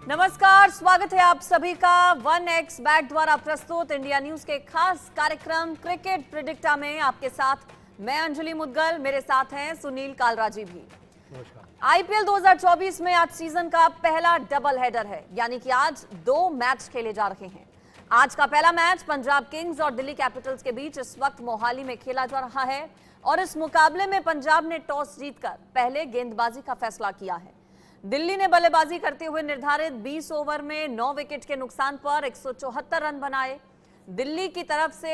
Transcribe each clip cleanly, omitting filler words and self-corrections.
नमस्कार, स्वागत है आप सभी का 1x बैट द्वारा प्रस्तुत इंडिया न्यूज के खास कार्यक्रम क्रिकेट प्रिडिक्टा में। आपके साथ मैं अंजलि मुदगल, मेरे साथ हैं सुनील कालराजी भी। आईपीएल 2024 में आज सीजन का पहला डबल हेडर है, यानी कि आज 2 मैच खेले जा रहे हैं। आज का पहला मैच पंजाब किंग्स और दिल्ली कैपिटल्स के बीच इस वक्त मोहाली में खेला जा रहा है और इस मुकाबले में पंजाब ने टॉस जीतकर पहले गेंदबाजी का फैसला किया है। दिल्ली ने बल्लेबाजी करते हुए निर्धारित 20 ओवर में 9 विकेट के नुकसान पर 174 रन बनाए। दिल्ली की तरफ से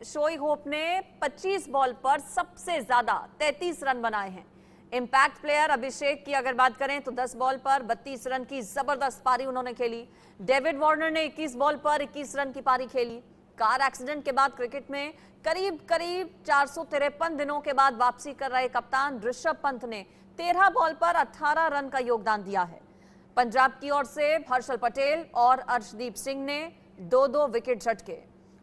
शोएब होप ने 25 बॉल पर सबसे ज्यादा 33 रन बनाए हैं। इंपैक्ट प्लेयर अभिषेक की अगर बात करें तो 10 बॉल पर 32 रन की जबरदस्त पारी उन्होंने खेली। डेविड वार्नर ने 21 बॉल पर 21 रन की पारी खेली। कार एक्सीडेंट के बाद क्रिकेट में करीब 453 दिनों के बाद वापसी कर रहे कप्तान ऋषभ पंत ने 13 बॉल पर 18 रन का योगदान दिया है। पंजाब की ओर से हर्षल पटेल और अर्शदीप सिंह ने 2-2 विकेट झटके।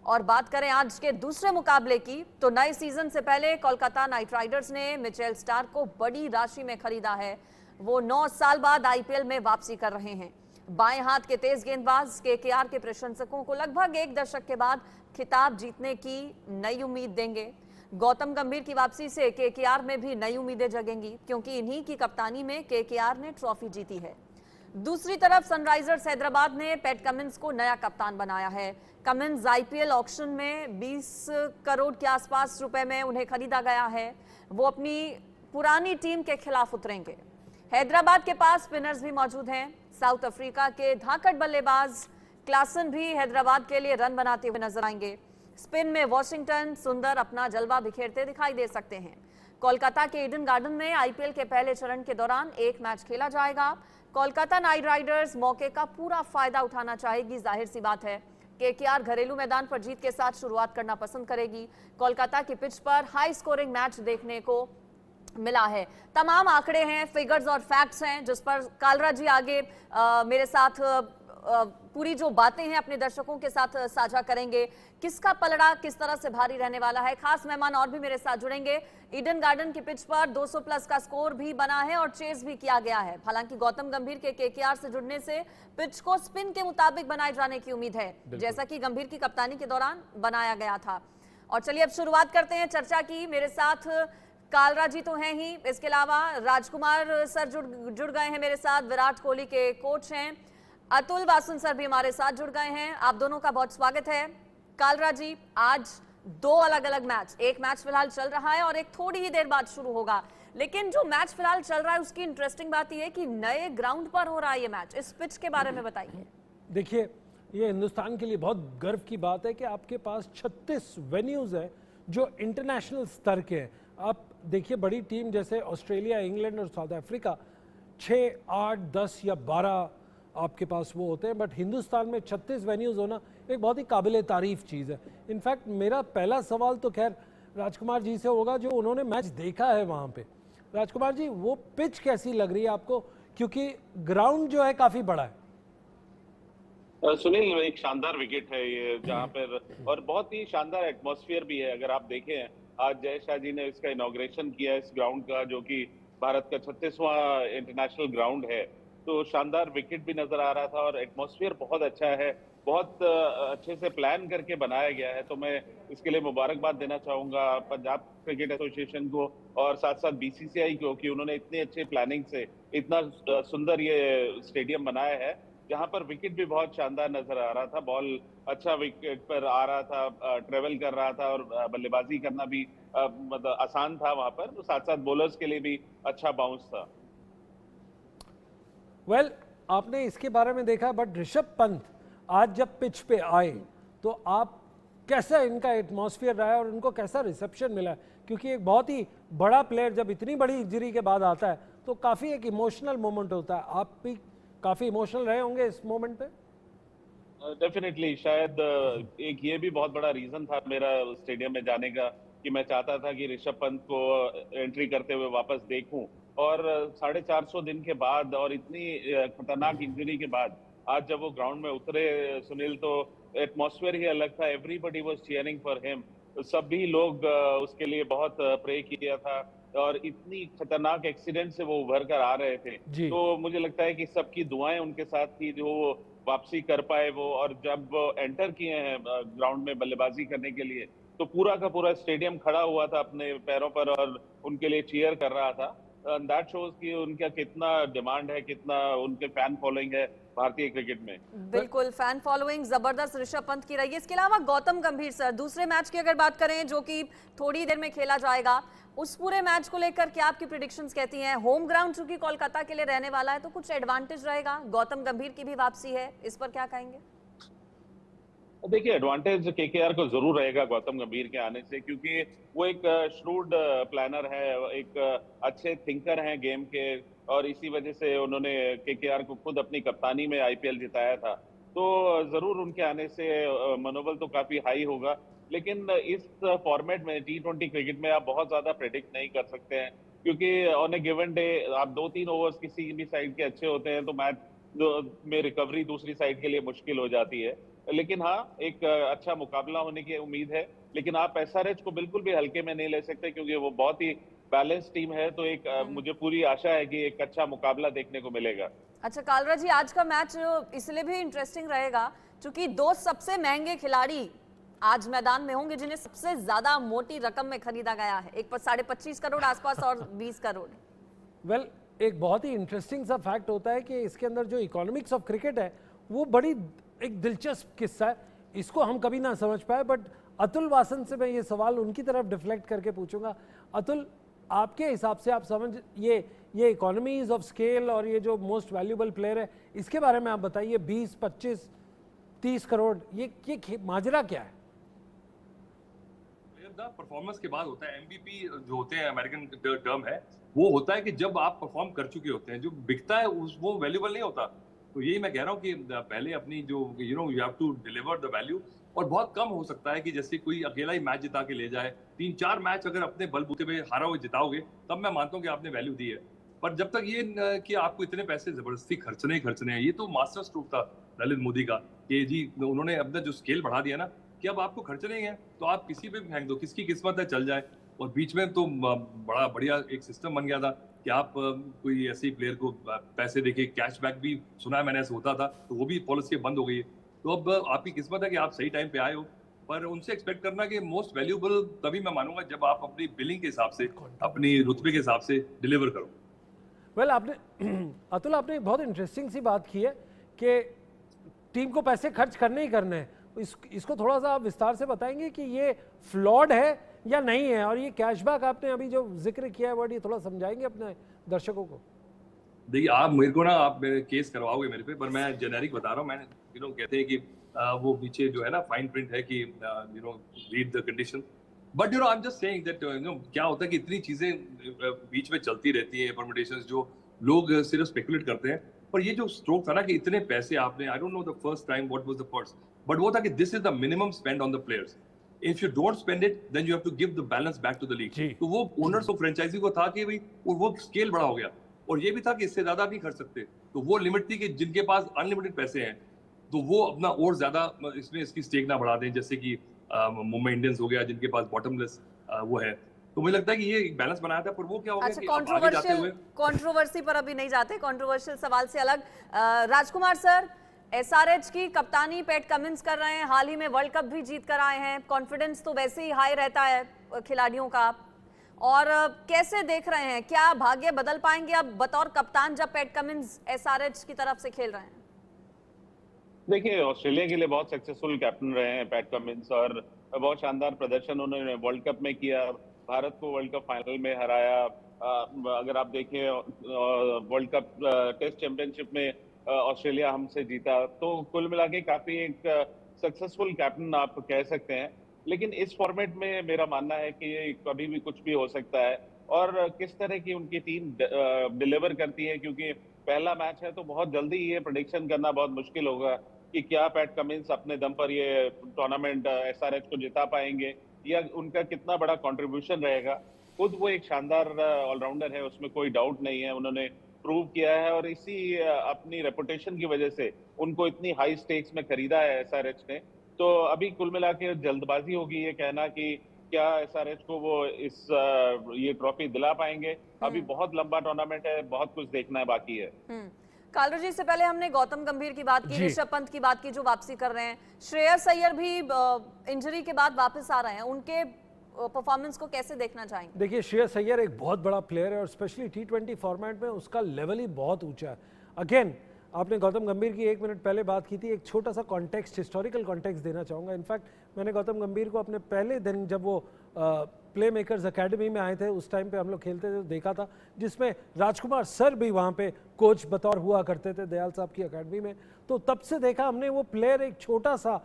और बात करें आज के दूसरे मुकाबले की तो नए सीजन से पहले कोलकाता नाइट राइडर्स ने मिचेल स्टार्क को बड़ी राशि में खरीदा है। वो 9 साल बाद आईपीएल में वापसी कर रहे हैं। बाएं हाथ के तेज गेंदबाज केकेआर के प्रशंसकों को लगभग 1 दशक के बाद खिताब जीतने की नई उम्मीद देंगे। गौतम गंभीर की वापसी से केकेआर में भी नई उम्मीदें जगेंगी, क्योंकि इन्हीं की कप्तानी में केकेआर ने ट्रॉफी जीती है। दूसरी तरफ सनराइजर्स हैदराबाद ने पैट कमिंस को नया कप्तान बनाया है। कमिंस आईपीएल ऑक्शन में 20 करोड़ के आसपास रुपए में उन्हें खरीदा गया है। वो अपनी पुरानी टीम के खिलाफ उतरेंगे। हैदराबाद के पास स्पिनर्स भी मौजूद हैं। साउथ अफ्रीका के धाकड़ बल्लेबाज क्लासन भी हैदराबाद के लिए रन बनाते हुए नजर आएंगे। स्पिन में वॉशिंगटन सुंदर अपना जलवा बिखेरते दिखाई दे सकते हैं। कोलकाता के ईडन गार्डन में आईपीएल के पहले चरण के दौरान 1 मैच खेला जाएगा। कोलकाता नाइट राइडर्स मौके का पूरा फायदा उठाना चाहेगी, जाहिर सी बात है। केकेआर घरेलू मैदान पर जीत के साथ शुरुआत करना पसंद करेगी। कोलकाता की पिच पर हाई स्कोरिंग मैच देखने को मिला है। तमाम आंकड़े हैं, फिगर्स और फैक्ट्स हैं, जिस पर कालराजी आगे मेरे साथ पूरी जो बातें हैं अपने दर्शकों के साथ साझा करेंगे। किसका पलड़ा किस तरह से भारी रहने वाला है। खास मेहमान और भी मेरे साथ जुड़ेंगे। ईडन गार्डन की पिच पर 200 प्लस का स्कोर भी बना है और चेस भी किया गया है। हालांकि गौतम गंभीर के केकेआर से जुड़ने से पिच को स्पिन के मुताबिक बनाए जाने की उम्मीद है, जैसा कि गंभीर की कप्तानी के दौरान बनाया गया था। और चलिए अब शुरुआत करते हैं चर्चा की। मेरे साथ कालराजी तो हैं ही, इसके अलावा राजकुमार सर जुड़ गए हैं मेरे साथ, विराट कोहली के कोच हैं। अतुल वासुन सर भी हमारे साथ जुड़ गए हैं। आप दोनों का बहुत स्वागत है। कालराजी, आज 2 अलग अलग मैच, एक मैच फिलहाल चल रहा है और एक थोड़ी ही देर बाद शुरू होगा। लेकिन जो मैच फिलहाल चल रहा है उसकी इंटरेस्टिंग बात यह है कि नए ग्राउंड पर हो रहा है ये मैच। इस पिच के बारे में बताइए। देखिए, ये हिंदुस्तान के लिए बहुत गर्व की बात है कि आपके पास 36 वेन्यूज है जो इंटरनेशनल स्तर के हैं। आप देखिए, बड़ी टीम जैसे ऑस्ट्रेलिया, इंग्लैंड और साउथ अफ्रीका 6, 8, 10 या 12 आपके पास वो होते हैं, बट हिंदुस्तान में 36 वेन्यूज़ होना एक बहुत ही काबिल तारीफ चीज़ है। इनफैक्ट मेरा पहला सवाल तो खैर राजकुमार जी से होगा, जो उन्होंने मैच देखा है वहाँ पे। राजकुमार जी, वो पिच कैसी लग रही है आपको, क्योंकि ग्राउंड जो है काफ़ी बड़ा है। सुनील, एक शानदार विकेट है ये जहाँ पर, और बहुत ही शानदार एटमॉस्फेयर भी है। अगर आप देखें, आज जय शाह जी ने इसका इनॉग्रेशन किया इस ग्राउंड का, जो कि भारत का 36वां इंटरनेशनल ग्राउंड है। तो शानदार विकेट भी नजर आ रहा था और एटमॉस्फेयर बहुत अच्छा है। बहुत अच्छे से प्लान करके बनाया गया है। तो मैं इसके लिए मुबारकबाद देना चाहूंगा पंजाब क्रिकेट एसोसिएशन को और साथ साथ बीसीसीआई को, कि उन्होंने इतनी अच्छी प्लानिंग से इतना सुंदर ये स्टेडियम बनाया है, जहां पर विकेट भी बहुत शानदार नजर आ रहा था। बॉल अच्छा विकेट पर आ रहा था, ट्रेवल कर रहा था और बल्लेबाजी करना भी मतलब आसान था वहां पर। तो साथ साथ बॉलर्स के लिए भी अच्छा बाउंस था। वेल, आपने इसके बारे में देखा, बट ऋषभ पंत आज जब पिच पे आए तो आप कैसा इनका एटमॉस्फेयर रहा है और उनको कैसा रिसेप्शन मिला है? क्योंकि एक बहुत ही बड़ा प्लेयर जब इतनी बड़ी इंजरी के बाद आता है तो काफ़ी एक इमोशनल मोमेंट होता है। आप भी काफ़ी इमोशनल रहे होंगे इस मोमेंट पे। डेफिनेटली, शायद एक ये भी बहुत बड़ा रीजन था मेरा स्टेडियम में जाने का, कि मैं चाहता था कि ऋषभ पंत को एंट्री करते हुए वापस देखूं। और 450 दिन के बाद और इतनी खतरनाक इंजरी के बाद आज जब वो ग्राउंड में उतरे सुनील, तो एटमॉस्फेयर ही अलग था। Everybody was cheering for him. सभी लोग उसके लिए बहुत प्रे किया था। और इतनी खतरनाक एक्सीडेंट से वो उभर कर आ रहे थे। जी। तो मुझे लगता है कि सबकी दुआएं उनके साथ थी जो वो वापसी कर पाए वो, और जब एंटर किए हैं ग्राउंड में बल्लेबाजी करने के लिए, तो पूरा का पूरा स्टेडियम खड़ा हुआ था अपने पैरों पर और उनके लिए चीयर कर रहा था। दैट शोज कि उनका कितना डिमांड है, कितना उनके फैन फॉलोइंग है भारतीय क्रिकेट में। बिल्कुल, फैन फॉलोइंग जबरदस्त ऋषभ पंत की रही है। इसके अलावा गौतम गंभीर सर, दूसरे मैच की अगर बात करें जो कि थोड़ी देर में खेला जाएगा, उस पूरे मैच को लेकर क्या आपकी प्रेडिक्शंस कहती हैं? होम ग्राउंड चूंकि कोलकाता के लिए रहने वाला है तो कुछ एडवांटेज रहेगा, गौतम गंभीर की भी वापसी है, इस पर क्या कहेंगे? देखिए, एडवांटेज केकेआर को जरूर रहेगा गौतम गंभीर के आने से, क्योंकि वो एक श्रूड प्लानर है, एक अच्छे थिंकर हैं गेम के, और इसी वजह से उन्होंने केकेआर को खुद अपनी कप्तानी में आईपीएल जिताया था। तो जरूर उनके आने से मनोबल तो काफी हाई होगा। लेकिन इस फॉर्मेट में T20 क्रिकेट में आप बहुत ज्यादा प्रेडिक्ट नहीं कर सकते हैं, क्योंकि ऑन ए गिवन डे आप 2-3 ओवर्स किसी भी साइड के अच्छे होते हैं तो मैच में रिकवरी दूसरी साइड के लिए मुश्किल हो जाती है। लेकिन हाँ, एक अच्छा मुकाबला होने की उम्मीद है। लेकिन आप एसआरएच को बिल्कुल भी हल्के में नहीं ले सकते, क्योंकि वो बहुत ही बैलेंस टीम है। तो एक मुझे पूरी आशा है कि एक अच्छा मुकाबला देखने को मिलेगा। अच्छा कालरा जी, आज का मैच इसलिए भी इंटरेस्टिंग रहेगा क्योंकि दो सबसे महंगे खिलाड़ी आज मैदान में होंगे जिन्हें सबसे ज्यादा मोटी रकम में खरीदा गया है, एक पर 25.5 करोड़ आसपास और 20 करोड़। वेल, एक बहुत ही इंटरेस्टिंग सा फैक्ट होता है कि इसके अंदर जो इकोनॉमिक्स ऑफ क्रिकेट है वो बड़ी एक दिलचस्प किस्सा है, इसको हम कभी ना समझ पाए। बट अतुल वासन से मैं ये सवाल उनकी तरफ डिफ्लेक्ट करके पूछूंगा। अतुल, आपके हिसाब से आप समझ ये इकोनॉमीज ऑफ स्केल और ये जो मोस्ट वैल्यूबल प्लेयर है, इसके बारे में आप बताइए। 20, 25, 30 करोड़ ये माजरा क्या है? परफॉर्मेंस के बाद होता है एमवीपी जो होते हैं, अमेरिकन टर्म है, वो होता है कि जब आप परफॉर्म कर चुके होते हैं, जो बिकता है वो वैल्यूबल नहीं होता। तो यही मैं कह रहा हूँ कि पहले अपनी जो you have to deliver the value, और बहुत कम हो सकता है कि जैसे कोई अकेला ही मैच जिता के ले जाए। 3-4 मैच अगर अपने बलबूते पे हारा हुए जिताओगे तब मैं मानता हूँ कि आपने वैल्यू दी है। पर जब तक ये कि आपको इतने पैसे जबरदस्ती खर्चने हैं, ये तो मास्टर स्ट्रोक था ललित मोदी का कि जी उन्होंने अपना जो स्केल बढ़ा दिया ना कि अब आपको खर्चने हैं तो आप किसी पे भी फेंक दो, किसकी किस्मत है चल जाए। और बीच में तो बड़ा बढ़िया एक सिस्टम बन गया था कि आप कोई ऐसे प्लेयर को पैसे देके कैशबैक भी, सुना है मैंने, ऐसा होता था, तो वो भी पॉलिसी बंद हो गई है। तो अब आपकी किस्मत है कि आप सही टाइम पे आए हो, पर उनसे एक्सपेक्ट करना कि मोस्ट वैल्यूबल तभी मैं मानूंगा जब आप अपनी बिलिंग के हिसाब से, अपनी रुतबे के हिसाब से डिलीवर करो। वेल, आपने अतुल आपने बहुत इंटरेस्टिंग सी बात की है कि टीम को पैसे खर्च करने ही करने हैं। इसको थोड़ा सा आप विस्तार से बताएंगे कि ये फ्लॉड है या नहीं है, और ये कैशबैक आपने अभी जो जिक्र किया है वर्ड, ये थोड़ा समझाएंगे अपने दर्शकों को? देखिए, आप मेरे को ना आप केस करवाओगे मेरे पे, पर मैं जेनेरिक बता रहा हूँ। मैंने कहते हैं कि वो नीचे जो है ना फाइन प्रिंट है कि read the condition, but I am just saying that क्या होता है कि इतनी चीजें बीच में चलती रहती है, परमिटेशंस जो लोग सिर्फ स्पेकुलेट करते हैं। पर ये जो स्ट्रोक था ना कि इतने पैसे आपने, I don't know the first time what was the first, but वो था कि this is the minimum spend on the players, if you don't spend it then you have to give the balance back to the league. तो वो owners of franchise को था कि भाई वो स्केल बड़ा हो गया, और ये भी था कि इससे ज्यादा नहीं खर्च सकते। तो वो लिमिट थी कि जिनके पास अनलिमिटेड पैसे हैं तो वो अपना और ज्यादा इसमें इसकी स्टेक ना बढ़ा दें, जैसे कि मुंबई इंडियंस हो गया जिनके पास बॉटमलेस वो है। तो मुझे लगता है कि ये एक बैलेंस बनाया था, पर वो क्या हो गया कि अब आगे जाते हुए कंट्रोवर्सी पर अभी नहीं जाते, कंट्रोवर्शियल सवाल से अलग। राजकुमार सर, एसआरएच की कप्तानी पैट कमिंस कर रहे हैं, हाल ही में वर्ल्ड कप भी जीत कर आए हैं, कॉन्फिडेंस तो वैसे ही हाई रहता है खिलाड़ियों का, और कैसे देख रहे हैं, क्या भाग्य बदल पाएंगे अब बतौर कप्तान जब पैट कमिंस एसआरएच की तरफ से खेल रहे हैं? देखिए, ऑस्ट्रेलिया के लिए बहुत सक्सेसफुल कैप्टन रहे हैं पैट कमिंस, और बहुत शानदार प्रदर्शन उन्होंने वर्ल्ड कप में किया, भारत को वर्ल्ड कप फाइनल में हराया। अगर आप देखें वर्ल्ड कप टेस्ट चैंपियनशिप में ऑस्ट्रेलिया हमसे जीता, तो कुल मिला के काफी एक सक्सेसफुल कैप्टन आप कह सकते हैं। लेकिन इस फॉर्मेट में मेरा मानना है कि कभी भी कुछ भी हो सकता है, और किस तरह की उनकी टीम डिलीवर करती है, क्योंकि पहला मैच है तो बहुत जल्दी ये प्रेडिक्शन करना बहुत मुश्किल होगा कि क्या पैट कमिंस अपने दम पर ये टूर्नामेंट एसआरएच को जिता पाएंगे, या उनका कितना बड़ा कंट्रीब्यूशन रहेगा। खुद वो एक शानदार ऑलराउंडर है, उसमें कोई डाउट नहीं है, उन्होंने प्रूव किया है, और इसी अपनी रेपुटेशन की वजह से उनको इतनी हाई स्टेक्स में खरीदा है एसआरएच ने। तो अभी कुल मिला के जल्दबाजी होगी ये कहना कि क्या SRH को वो इस ये ट्रॉफी दिला पाएंगे? अभी बहुत लंबा टूर्नामेंट है, बहुत कुछ देखना है बाकी है। कालरू जी, से पहले हमने गौतम गंभीर की बात की, जी। ऋषभ पंत की बात की जो वापसी कर रहे हैं, श्रेयस अय्यर भी इंजरी के बाद वापस आ रहे हैं, उनके परफॉर्मेंस को कैसे देखना चाहेंगे? देखिए, श्रेयस अय्यर एक बहुत बड़ा प्लेयर है और स्पेशली T20 फॉर्मेट में उसका लेवल ही बहुत ऊंचा है। अगेन, आपने गौतम गंभीर की 1 मिनट पहले बात की थी, एक छोटा सा कॉन्टेक्स्ट, हिस्टोरिकल कॉन्टेक्स्ट देना चाहूँगा। इनफैक्ट मैंने गौतम गंभीर को अपने पहले दिन जब वो प्ले मेकर्स अकेडमी में आए थे, उस टाइम पे हम लोग खेलते थे, तो देखा था, जिसमें राजकुमार सर भी वहाँ पे कोच बतौर हुआ करते थे दयाल साहब की अकेडमी में। तो तब से देखा हमने वो प्लेयर, एक छोटा सा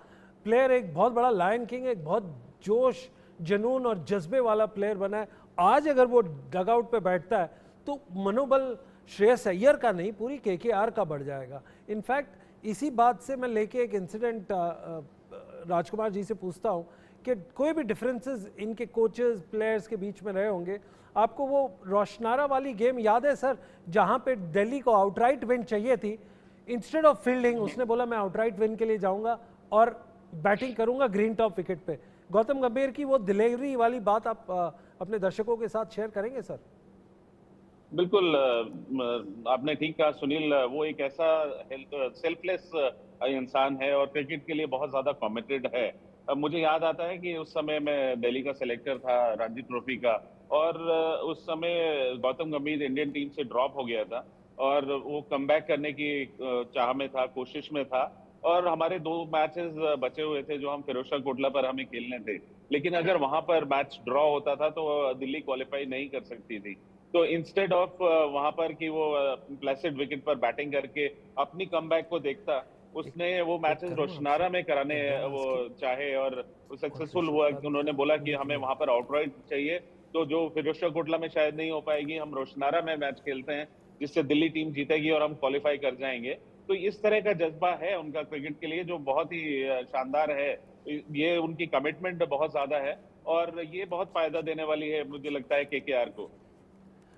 प्लेयर, एक बहुत बड़ा लायन किंग, एक बहुत जोश, जुनून और जज्बे वाला प्लेयर बना है। आज अगर वो डगआउट पे बैठता है तो मनोबल श्रेयस अय्यर का नहीं, पूरी KKR का बढ़ जाएगा। इनफैक्ट इसी बात से मैं लेके एक इंसिडेंट राजकुमार जी से पूछता हूँ कि कोई भी डिफरेंसेस इनके कोचेस प्लेयर्स के बीच में रहे होंगे। आपको वो रोशनारा वाली गेम याद है सर, जहाँ पे दिल्ली को आउटराइट विन चाहिए थी, इंस्टेड ऑफ फील्डिंग उसने बोला मैं आउटराइट विन के लिए जाऊंगा और बैटिंग करूंगा ग्रीन टॉप विकेट पे। गौतम गंभीर की वो दिलेरी वाली बात आप अपने दर्शकों के साथ शेयर करेंगे सर? बिल्कुल, आपने ठीक कहा सुनील, वो एक ऐसा सेल्फलेस इंसान है और क्रिकेट के लिए बहुत ज्यादा कमिटेड है। मुझे याद आता है कि उस समय मैं दिल्ली का सिलेक्टर था रणजी ट्रॉफी का, और उस समय गौतम गंभीर इंडियन टीम से ड्रॉप हो गया था और वो कमबैक करने की चाह में था, कोशिश में था, और हमारे 2 मैचेस बचे हुए थे जो हम फिरोजशाह कोटला पर हमें खेलने थे। लेकिन अगर वहां पर मैच ड्रॉ होता था तो दिल्ली क्वालिफाई नहीं कर सकती थी। तो इंस्टेड ऑफ वहां पर कि वो प्लेसिड विकेट पर बैटिंग करके अपनी कमबैक को देखता, उसने वो मैचेस रोशनारा में कराने वो चाहे और वो सक्सेसफुल हुआ। उन्होंने बोला कि हमें वहां पर आउटराइट चाहिए, तो जो फिरोजशाह कोटला में शायद नहीं हो पाएगी, हम रोशनारा में मैच खेलते हैं जिससे दिल्ली टीम जीतेगी और हम क्वालिफाई कर जाएंगे। तो इस तरह का जज्बा है उनका क्रिकेट के लिए जो बहुत ही शानदार है। ये उनकी कमिटमेंट बहुत ज्यादा है और ये बहुत फायदा देने वाली है मुझे लगता है KKR को।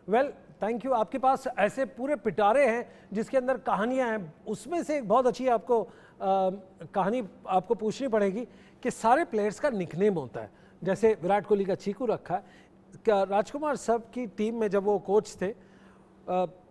Well, thank you. आपके पास ऐसे पूरे पिटारे हैं जिसके अंदर कहानियां हैं, उसमें से एक बहुत अच्छी आपको कहानी आपको पूछनी पड़ेगी कि सारे प्लेयर्स का निकनेम होता है। जैसे विराट कोहली का चीकू रखा है, राजकुमार साहब की टीम में जब वो कोच थे,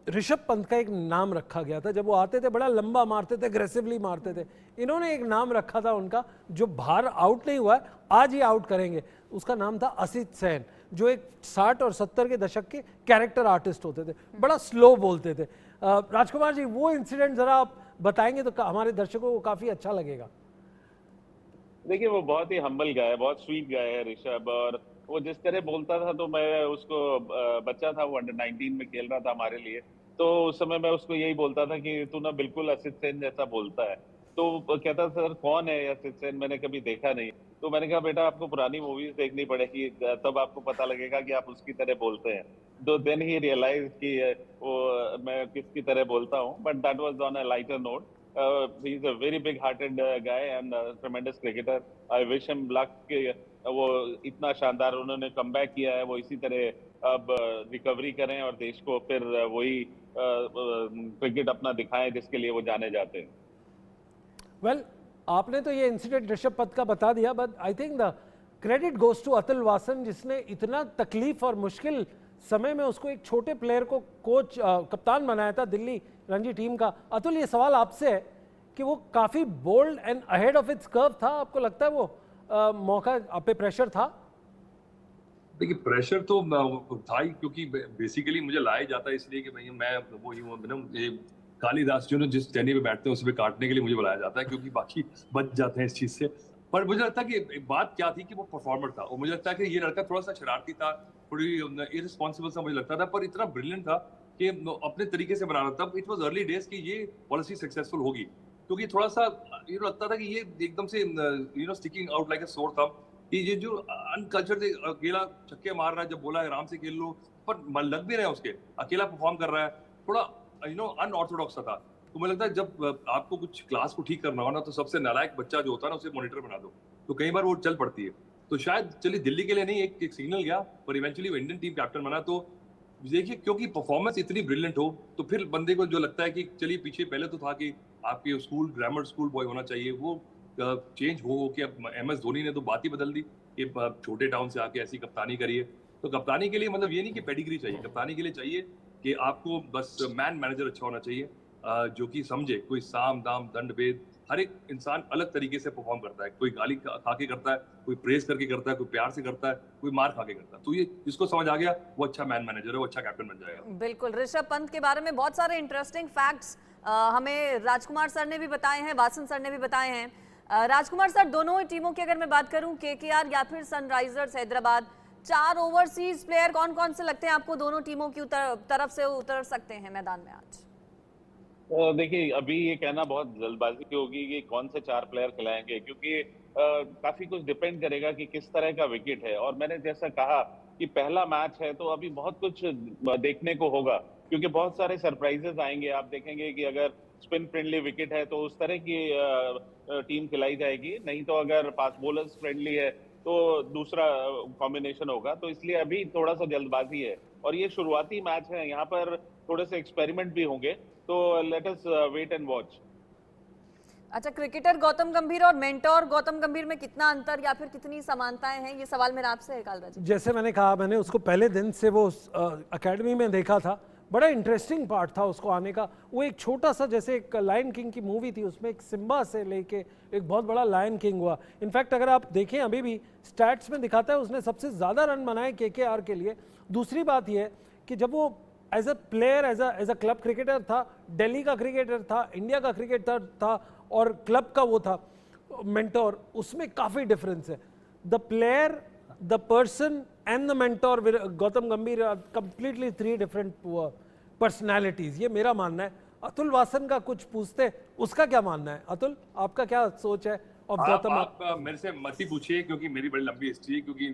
ऋषभ पंत का एक नाम रखा गया था। जब वो आते थे बड़ा लंबा मारते थे, अग्रेसिवली मारते थे। इन्होंने एक नाम रखा था उनका, जो बाहर आउट नहीं हुआ है, आज ही आउट करेंगे, उसका नाम था असित सेन, जो एक 60 और 70 के दशक के कैरेक्टर आर्टिस्ट होते थे, बड़ा स्लो बोलते थे। राजकुमार जी, वो इंसिडेंट जरा आप बताएंगे तो हमारे दर्शकों को काफी अच्छा लगेगा। देखिए, वो बहुत ही हम्बल गाय है, बहुत स्वीट गाय है ऋषभ, और वो जिस तरह बोलता था तो मैं उसको, बच्चा था वो, अंडर 19 में खेल रहा था हमारे लिए, तो उस समय मैं उसको यही बोलता था कि तू ना बिल्कुल असित सेन जैसा बोलता है। तो वो कहता सर कौन है असित सेन, मैंने कभी देखा नहीं। तो मैंने कहा बेटा आपको पुरानी मूवीज देखनी पड़ेगी, तब आपको पता लगेगा कि आप उसकी तरह बोलते हैं। तो देन ही रियलाइज कि वो मैं किसकी तरह बोलता हूँ, but that was on a lighter note. He is a very big hearted guy and ट्रेमेंडस cricketer. I wish him luck कि वो इतना शानदार उन्होंने कमबैक किया है, वो इसी तरह अब रिकवरी करें और देश को फिर वही क्रिकेट अपना दिखाएं जिसके लिए वो जाने जाते हैं। वेल, आपने तो ये इंसिडेंट ऋषभ पंत का बता दिया, but I think the credit goes to Atul Wassan, जिसने इतना तकलीफ और मुश्किल समय में उसको एक छोटे प्लेयर को कोच कप्तान बनाया था दिल्ली रणजी टीम का। अतुल, ये सवाल आपसे है कि वो काफी bold and ahead of its curve था, आपको लगता है वो मौका आप पे प्रेशर था? देखिए, प्रेशर तो था ही, क्योंकि बेसिकली मुझे लाया जाता है इसलिए कि भाई मैं वो ये कालिदास जो जिस टहनी पे बैठते हैं उस पे काटने के लिए मुझे बुलाया जाता है, क्योंकि बाकी बच जाते हैं इस चीज से। पर मुझे लगता है कि बात क्या थी कि वो परफॉर्मर था, और मुझे लगता है कि ये लड़का थोड़ा सा शरारती था, थोड़ी इररिस्पॉन्सिबल सा मुझे लगता था, पर इतना ब्रिलियंट था कि अपने तरीके से बना रहा था। इट वाज अर्ली डेज कि ये पॉलिसी सक्सेसफुल होगी, क्योंकि थोड़ा सा लगता था कि ये एकदम से स्टिकिंग आउट लाइक अ सोर था कि ये जो अनकल्चर्ड अकेला छक्के मार रहा है, जब बोला है आराम से खेल लो, पर लग भी रहा है उसके, अकेला परफॉर्म कर रहा है, थोड़ा अनऑर्थोडॉक्स था। तो मुझे लगता है जब आपको कुछ क्लास को ठीक करना हो ना, तो सबसे नालायक बच्चा जो होता है ना उसे मॉनिटर बना दो, तो कई बार वो चल पड़ती है। तो शायद चलिए दिल्ली के लिए नहीं, एक सिग्नल गया, पर इवेंचुअली वो इंडियन टीम कैप्टन बना। तो देखिए, क्योंकि परफॉर्मेंस इतनी ब्रिलियंट हो तो फिर बंदे को जो लगता है कि चलिए पीछे पहले तो था कि आपके स्कूल ग्रामर स्कूल बॉय होना चाहिए, वो चेंज हो कि अब MS धोनी ने तो बात ही बदल दी। कि छोटे टाउन से आके ऐसी कप्तानी करिए। तो कप्तानी के लिए मतलब ये नहीं कि पेडिग्री चाहिए, कप्तानी के लिए चाहिए कि आपको बस मैन मैनेजर अच्छा होना चाहिए, जो कि समझे कोई साम दाम दंड भेद। हर एक इंसान अलग तरीके से परफॉर्म करता है, कोई गाली खा के करता है, कोई प्रेज करके करता है, कोई प्यार से करता है, कोई मार खा के करता है। तो ये जिसको समझ आ गया वो अच्छा मैन मैनेजर है, वो अच्छा कैप्टन बन जाएगा। बिल्कुल, ऋषभ पंत के बारे में बहुत सारे इंटरेस्टिंग फैक्ट्स हमें राजकुमार सर ने भी बताए हैं, वासन सर ने भी बताए हैं। राजकुमार सर, दोनों ही टीमों की अगर मैं बात करूं, केकेआर या फिर सनराइजर्स हैदराबाद, 4 ओवरसीज प्लेयर कौन कौन से लगते हैं आपको दोनों टीमों की तरफ से उतर सकते हैं मैदान में आज? देखिए, अभी ये कहना बहुत जल्दबाजी की होगी कि कौन से 4 प्लेयर खिलाएंगे, क्योंकि काफी कुछ डिपेंड करेगा कि किस तरह का विकेट है। और मैंने जैसा कहा कि पहला मैच है तो अभी बहुत कुछ देखने को होगा, क्योंकि बहुत सारे सरप्राइजेस आएंगे। आप देखेंगे कि अगर स्पिन फ्रेंडली विकेट है तो उस तरह की टीम खिलाई जाएगी, नहीं तो अगर फास्ट बॉलर्स फ्रेंडली है तो दूसरा कॉम्बिनेशन होगा। तो इसलिए अभी थोड़ा सा जल्दबाजी है और ये शुरुआती मैच है, यहाँ पर थोड़े से एक्सपेरिमेंट भी होंगे, तो let us wait and watch. अच्छा, क्रिकेटर गौतम गंभीर और मेंटोर गौतम गंभीर में कितना अंतर या फिर कितनी समानताएं हैं, ये सवाल मेरा आपसे है कालराज जी। जैसे मैंने कहा, मैंने उसको पहले दिन से वो अकेडमी में देखा था, बड़ा इंटरेस्टिंग पार्ट था उसको आने का। वो एक छोटा सा, जैसे एक लायन किंग की मूवी थी, उसमें एक सिम्बा से लेके एक बहुत बड़ा लायन किंग हुआ। इनफैक्ट अगर आप देखें अभी भी स्टैट्स में दिखाता है उसने सबसे ज़्यादा रन बनाए केकेआर के लिए। दूसरी बात यह है कि जब वो as a player, as a club cricketer था, दिल्ली का क्रिकेटर था, इंडिया का क्रिकेटर था और क्लब का वो था मेंटोर, उसमें काफ़ी डिफरेंस है। The player, the person and the mentor Gautam गंभीर आर कंप्लीटली 3 डिफरेंट पर्सनैलिटीज, ये मेरा मानना है। अतुल वासन का कुछ पूछते, उसका क्या मानना है? अतुल, आपका क्या सोच है और गौतम? आप मेरे से मत ही पूछिए, क्योंकि मेरी बड़ी लंबी हिस्ट्री है। क्योंकि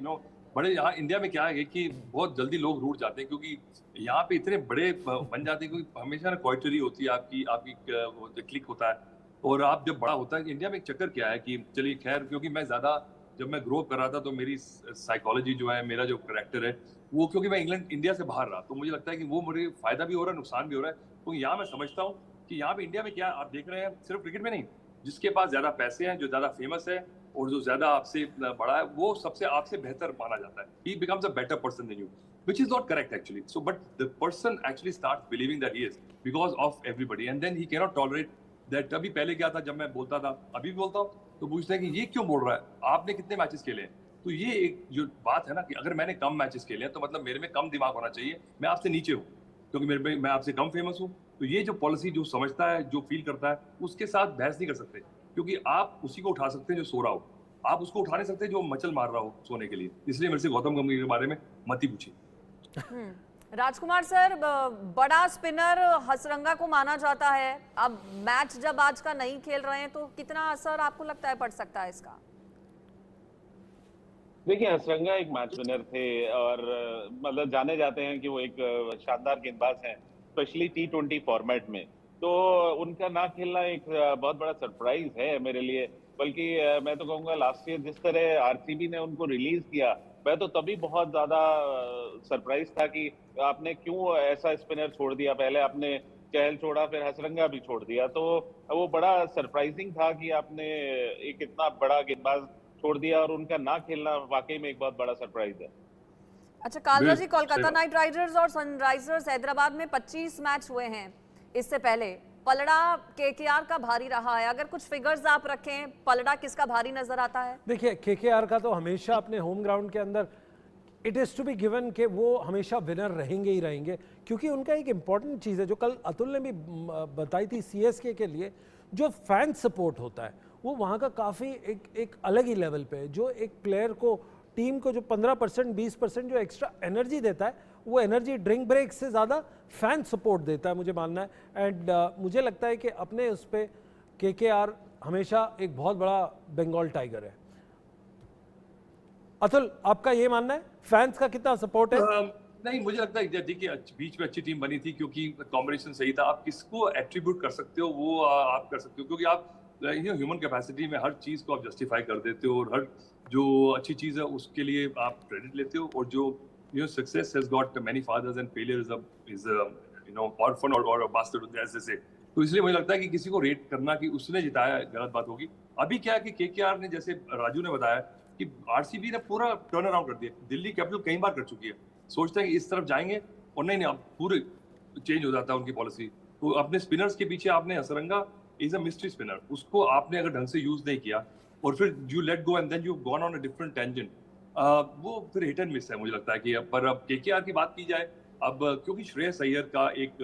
बड़े यहाँ इंडिया में क्या है कि बहुत जल्दी लोग रूठ जाते हैं, क्योंकि यहाँ पे इतने बड़े बन जाते हैं, क्योंकि हमेशा ना क्वाइटरी होती है आपकी क्लिक होता है। और आप जब बड़ा होता है, इंडिया में एक चक्कर क्या है कि चलिए खैर, क्योंकि मैं ज्यादा जब मैं ग्रो कर रहा था तो मेरी साइकोलॉजी जो है, मेरा जो करेक्टर है वो, क्योंकि मैं इंडिया से बाहर रहा, तो मुझे लगता है कि वो मुझे फायदा भी हो रहा है, नुकसान भी हो रहा है। तो यहाँ मैं समझता हूँ कि यहाँ पे इंडिया में क्या आप देख रहे हैं, सिर्फ क्रिकेट में नहीं, जिसके पास ज्यादा पैसे हैं, जो ज्यादा फेमस है और जो ज्यादा आपसे बड़ा है, वो सबसे आपसे बेहतर माना जाता है। He becomes a better person than you, which is not correct actually. So, but the person actually starts believing that he is because of everybody, and then he cannot tolerate that. अभी पहले क्या था, जब मैं बोलता था, अभी भी बोलता हूँ, तो पूछते हैं कि ये क्यों बोल रहा है, आपने कितने मैचेस खेले हैं? तो ये एक जो बात है ना कि अगर मैंने कम मैचेस खेले हैं तो मतलब मेरे में कम दिमाग होना चाहिए, मैं आपसे नीचे हूँ, क्योंकि मैं आपसे कम फेमस हूँ। तो ये जो पॉलिसी जो समझता है, जो फील करता है, उसके साथ बहस नहीं कर सकते, क्योंकि आप उसी को उठा सकते हैं जो सो रहा हो, आप उसको उठा नहीं सकते जो मचल मार रहा हो सोने के लिए। इसलिए मेरे से गौतम गंभीर के बारे में मत ही पूछिए। राजकुमार सर, बड़ा स्पिनर हसरंगा को माना जाता है। अब मैच जब आज का नहीं खेल रहे हैं तो कितना असर आपको लगता है पड़ सकता है इसका? देखिए, हसरंगा एक मैच विनर थे और मतलब जाने जाते हैं कि वो एक शानदार गेंदबाज हैं, स्पेशली T20 फॉर्मेट में। तो उनका ना खेलना एक बहुत बड़ा सरप्राइज है मेरे लिए। बल्कि मैं तो कहूँगा लास्ट ईयर जिस तरह आरसीबी ने उनको रिलीज किया, मैं तो तभी बहुत ज्यादा सरप्राइज था कि आपने क्यों ऐसा स्पिनर छोड़ दिया। पहले आपने चहल छोड़ा, फिर हसरंगा भी छोड़ दिया, तो वो बड़ा सरप्राइजिंग था कि आपने एक इतना बड़ा गेंदबाज छोड़ दिया और उनका ना खेलना वाकई में एक बहुत बड़ा सरप्राइज है। अच्छा कालराज जी, कोलकाता नाइट राइडर्स और सनराइजर्स हैदराबाद में 25 मैच हुए हैं। इससे पहले पलड़ा केकेआर का भारी रहा है। अगर कुछ फिगर्स आप रखें, पलड़ा किसका भारी नजर आता है? देखिए, केकेआर का तो हमेशा अपने होम ग्राउंड के अंदर it is to be given कि वो हमेशा विनर रहेंगे ही रहेंगे, क्योंकि उनका एक इंपॉर्टेंट चीज़ है जो कल अतुल ने भी बताई थी सीएसके के लिए, जो फैन सपोर्ट होता है वो वहाँ का काफ़ी एक अलग ही लेवल पे है। जो एक प्लेयर को, टीम को जो 15% 20% जो एक्स्ट्रा एनर्जी देता है, वो एनर्जी ड्रिंक ब्रेक से ज़्यादा फैन सपोर्ट देता है, मुझे मानना है। एंड मुझे लगता है कि अपने उस पर केकेआर हमेशा एक बहुत बड़ा बंगाल टाइगर है। अतुल, आपका ये मानना है फैंस का कितना सपोर्ट है? नहीं, मुझे लगता है देखिए बीच में अच्छी टीम बनी थी क्योंकि कॉम्बिनेशन सही था। आप किसको एट्रीब्यूट कर सकते हो वो आप कर सकते हो, क्योंकि आप ह्यूमन कैपेसिटी में हर चीज को आप जस्टिफाई कर देते हो और हर जो अच्छी चीज है उसके लिए आप क्रेडिट लेते हो। और जो success has got many fathers and failure is orphan और अ बास्टर्ड ऐसे से। तो इसलिए मुझे लगता है कि किसी को रेट करना कि उसने जिताया गलत बात होगी। अभी क्या है कि केकेआर ने, जैसे राजू ने बताया कि आरसीबी ने पूरा टर्न अराउंड कर दिया। दिल्ली कैपिटल कई बार कर चुकी है, सोचते हैं कि इस तरफ जाएंगे और नहीं अब पूरे चेंज हो जाता है उनकी पॉलिसी। तो अपने स्पिनर्स के पीछे आपने Hasaranga is a mystery spinner, उसको आपने अगर ढंग से यूज नहीं किया और फिर you let go and then you gone on a different tangent, वो फिर हिट एंड मिस है मुझे लगता है कि पर अब केकेआर की बात की जाए, अब क्योंकि श्रेयस अय्यर का एक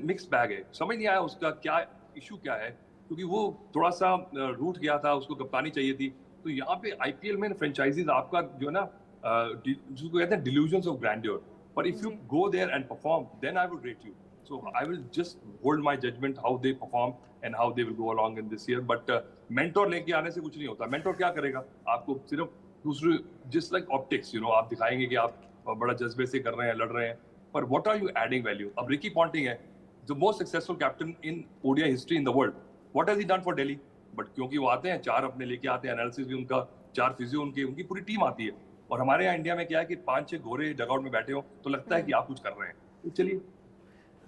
मिक्स बैग है, समझ नहीं आया उसका क्या इशू क्या है, क्योंकि वो थोड़ा सा रूठ गया था, उसको कप्तानी चाहिए थी। तो यहाँ पे आईपीएल में फ्रेंचाइजीज आपका जो है ना जिसको कहते हैं डिल्यूजन्स ऑफ ग्रैंडियर, पर if you go there and perform then I would rate you. So I will just hold my judgment how they perform and how they will go along in this year. But mentor लेके आने से कुछ नहीं होता। Mentor क्या करेगा? आपको सिर्फ दूसरे just like optics, you know, आप दिखाएंगे कि आप बड़ा जज्बे से कर रहे हैं, लड़ रहे हैं। पर what are you adding value? अब रिकी पॉन्टिंग है, the most successful captain in ODI history in the world. What has he done for Delhi? But क्योंकि वो आते हैं, 4 अपने लेके आते हैं, एनालिसिस भी उनका, 4 फिजियो उनकी पूरी टीम आती है। और हमारे यहाँ इंडिया में क्या है कि 5-6 गोरे डगआउट में बैठे हो तो लगता है कि आप कुछ कर रहे हैं। तो चलिए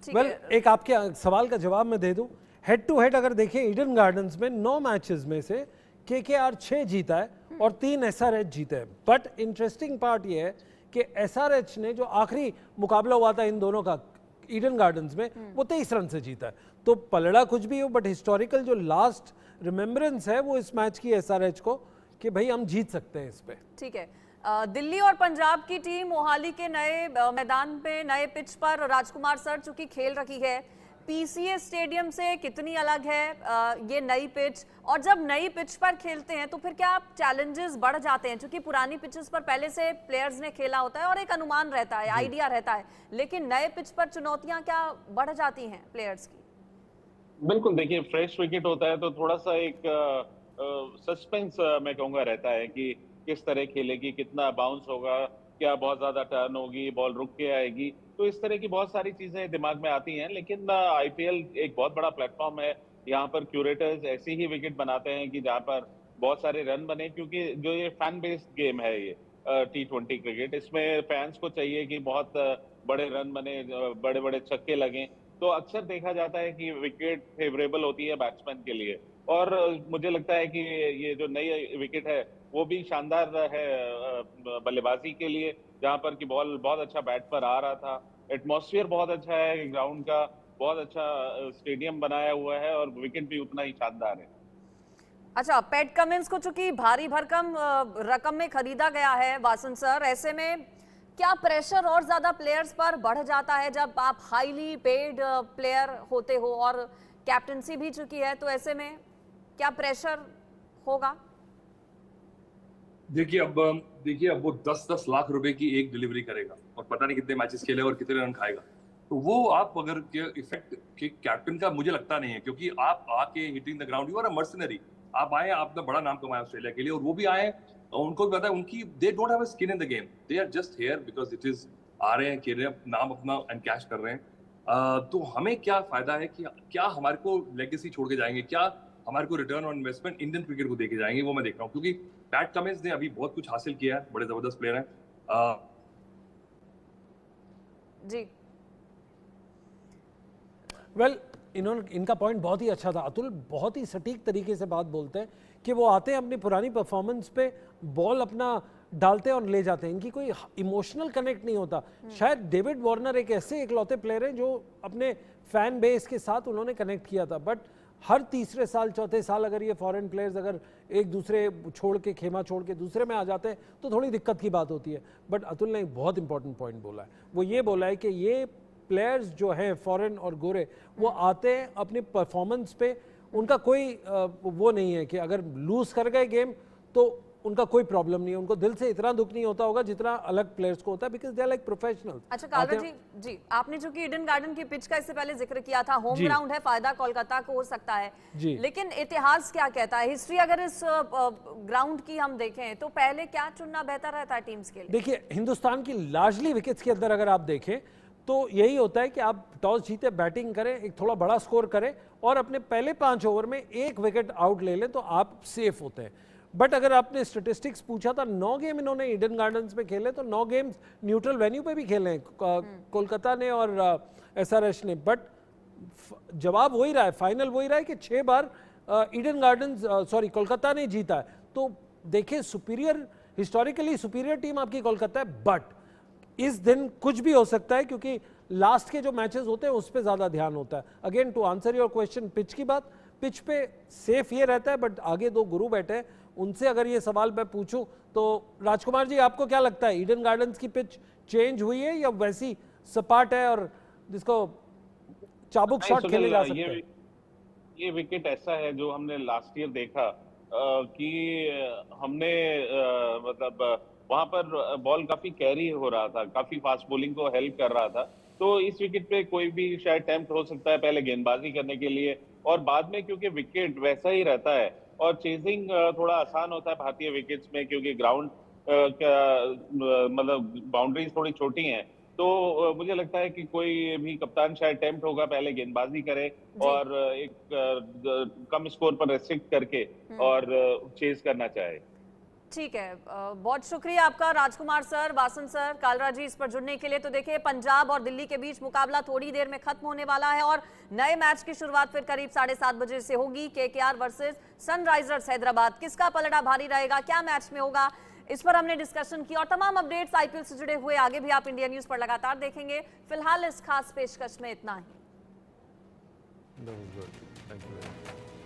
वेल एक आपके सवाल का जवाब मैं दे दूं, हेड टू हेड अगर देखें ईडन गार्डन्स में 9 मैचेस में से केकेआर 6 जीता है और 3 एसआरएच जीते हैं। बट इंटरेस्टिंग पार्ट ये है कि एसआरएच ने जो आखिरी मुकाबला हुआ था इन दोनों का ईडन गार्डन्स में, वो 23 रन से जीता है। तो पलड़ा कुछ भी हो, बट हिस्टोरिकल जो लास्ट रिमेम्बरेंस है वो इस मैच की एसआरएच को कि भाई हम जीत सकते हैं इस पे। ठीक है, दिल्ली और पंजाब की टीम मोहाली के नए मैदान पे नए पिच पर राजकुमार सर चूंकि खेल रही है, पीसीए स्टेडियम से कितनी अलग है ये नई पिच, और जब नई पिच पर खेलते हैं तो फिर क्या चैलेंजेस बढ़ जाते हैं? क्योंकि पुरानी पिचेस पर पहले से प्लेयर्स ने खेला होता है और एक अनुमान रहता है, आइडिया रहता है, लेकिन नए पिच पर चुनौतियां क्या बढ़ जाती हैं प्लेयर्स की? बिल्कुल, देखिए फ्रेश विकेट होता है तो थोड़ा सा एक सस्पेंस मैं कहूँगा रहता है कि किस तरह खेलेगी, कितना बाउंस होगा, क्या बहुत ज्यादा टर्न होगी, बॉल रुक के आएगी, तो इस तरह की बहुत सारी चीजें दिमाग में आती हैं। लेकिन आईपीएल एक बहुत बड़ा प्लेटफॉर्म है, यहाँ पर क्यूरेटर्स ऐसी ही विकेट बनाते हैं कि जहाँ पर बहुत सारे रन बने, क्योंकि जो ये फैन बेस्ड गेम है ये T20 क्रिकेट, इसमें फैंस को चाहिए कि बहुत बड़े रन बने, बड़े बड़े छक्के लगें। तो अक्सर देखा जाता है कि विकेट फेवरेबल होती है बैट्समैन के लिए, और मुझे लगता है कि ये जो नई विकेट है वो भी शानदार है बल्लेबाजी के लिए, जहां पर कि बॉल बहुत अच्छा बैट पर आ रहा था। एटमॉस्फेयर बहुत अच्छा है ग्राउंड का, बहुत अच्छा स्टेडियम बनाया हुआ है और विकेट भी उतना ही शानदार है। अच्छा, पैट कमिंस को चूंकि भारी भरकम रकम में खरीदा गया है वासन सर, ऐसे में क्या प्रेशर और ज्यादा प्लेयर्स पर बढ़ जाता है जब आप हाईली पेड प्लेयर होते हो और कैप्टनसी भी चुकी है, तो ऐसे में क्या प्रेशर होगा? देखिए अब वो 10-10 लाख रुपए की एक डिलीवरी करेगा और पता नहीं कितने मैचेस खेले और कितने रन खाएगा, तो वो आप अगर के इफेक्ट के कैप्टन का मुझे लगता नहीं है, क्योंकि आप आके hitting the ground, you are a mercenary, आप आए, आपने बड़ा नाम कमाया ऑस्ट्रेलिया के लिए, और वो भी आए, उनको भी पता है उनकी they don't have a skin in the game, they are just here because it is, आ रहे हैं, खेल रहे हैं, नाम अपना एनकैश कर रहे हैं। तो हमें क्या फायदा है कि क्या हमारे को लेगेसी छोड़ के जाएंगे, क्या हमारे को return on investment Indian cricket को देके जाएंगे, वो मैं देख रहा हूँ, क्योंकि पैट कमिंस ने अभी बहुत कुछ हासिल किया है, बड़े जबरदस्त प्लेयर हैं। जी वेल इनका पॉइंट बहुत ही अच्छा था। अतुल बहुत ही सटीक तरीके से बात बोलते हैं कि वो आते हैं अपनी पुरानी परफॉर्मेंस पे बॉल अपना डालते हैं और ले जाते हैं, इनकी कोई इमोशनल कनेक्ट नहीं होता। शायद डेविड वार्नर एक ऐसे इकलौते प्लेयर हैं जो अपने फैन बेस के साथ उन्होंने कनेक्ट किया था, बट हर तीसरे साल चौथे साल अगर ये फॉरेन प्लेयर्स अगर एक दूसरे छोड़ के, खेमा छोड़ के दूसरे में आ जाते हैं तो थोड़ी दिक्कत की बात होती है। बट अतुल ने एक बहुत इंपॉर्टेंट पॉइंट बोला है, वो ये बोला है कि ये प्लेयर्स जो हैं फॉरेन और गोरे, वो आते हैं अपनी परफॉर्मेंस पे, उनका कोई वो नहीं है कि अगर लूज कर गए गेम तो उनका कोई प्रॉब्लम नहीं है, उनको दिल से इतना दुख नहीं होता होगा जितना अलग प्लेयर्स को होता है, because they are like professionals. अच्छा कालरा जी आपने जो कि ईडन गार्डन की पिच का इससे पहले जिक्र किया था, होम ग्राउंड है, फायदा कोलकाता को हो सकता है, लेकिन इतिहास क्या कहता है, हिस्ट्री अगर इस ग्राउंड की हम देखें तो पहले क्या चुनना बेहतर रहता है टीम्स के लिए? देखिए हिंदुस्तान की लार्जली विकेट्स के अंदर अगर आप देखें तो यही होता है कि आप टॉस जीते, बैटिंग करें, एक थोड़ा बड़ा स्कोर करें और अपने पहले 5 ओवर में 1 विकेट आउट ले लें तो आप सेफ होते हैं। बट अगर आपने स्टेटिस्टिक्स पूछा था, 9 गेम इन्होंने ईडन गार्डन्स में खेले, तो 9 गेम्स न्यूट्रल वेन्यू पे भी खेले हैं कोलकाता ने और एसआरएच ने, बट जवाब वही रहा है, फाइनल वही रहा है कि 6 बार ईडन गार्डन्स कोलकाता ने जीता है। तो देखिए सुपीरियर, हिस्टोरिकली सुपीरियर टीम आपकी कोलकाता है, बट इस दिन कुछ भी हो सकता है क्योंकि लास्ट के जो मैचेस होते हैं उस पर ज्यादा ध्यान होता है। Again to answer your question, pitch की बात, पिच पे सेफ ये रहता है, बट आगे दो गुरु बैठे हैं, उनसे अगर ये सवाल मैं पूछूं तो राजकुमार जी आपको क्या लगता है, ईडन गार्डन्स की पिच चेंज हुई है या वैसी सपाट है और जिसको चाबुक शॉट खेले जा सकते हैं? ये विकेट ऐसा है जो हमने लास्ट ईयर देखा कि हमने मतलब वहां पर बॉल काफी कैरी हो रहा था, काफी फास्ट बॉलिंग को हेल्प कर रहा था। तो इस विकेट पे कोई भी शायद टेम्प्ट हो सकता है पहले गेंदबाजी करने के लिए, और बाद में क्योंकि विकेट वैसा ही रहता है और चेजिंग थोड़ा आसान होता है भारतीय विकेट्स में, क्योंकि ग्राउंड मतलब बाउंड्रीज थोड़ी छोटी हैं। तो मुझे लगता है कि कोई भी कप्तान शायद टेम्प्ट होगा पहले गेंदबाजी करे और एक कम स्कोर पर रेस्ट्रिक्ट करके और चेज करना चाहे। ठीक है, बहुत शुक्रिया आपका राजकुमार सर, वासन सर, कालरा जी इस पर जुड़ने के लिए। तो देखिए पंजाब और दिल्ली के बीच मुकाबला थोड़ी देर में खत्म होने वाला है और नए मैच की शुरुआत फिर करीब 7:30 बजे से होगी। केकेआर वर्सेस सनराइजर्स हैदराबाद, किसका पलड़ा भारी रहेगा, क्या मैच में होगा, इस पर हमने डिस्कशन की और तमाम अपडेट्स आईपीएल से जुड़े हुए आगे भी आप इंडिया न्यूज पर लगातार देखेंगे। फिलहाल इस खास पेशकश में इतना ही। That was good. Thank you very much.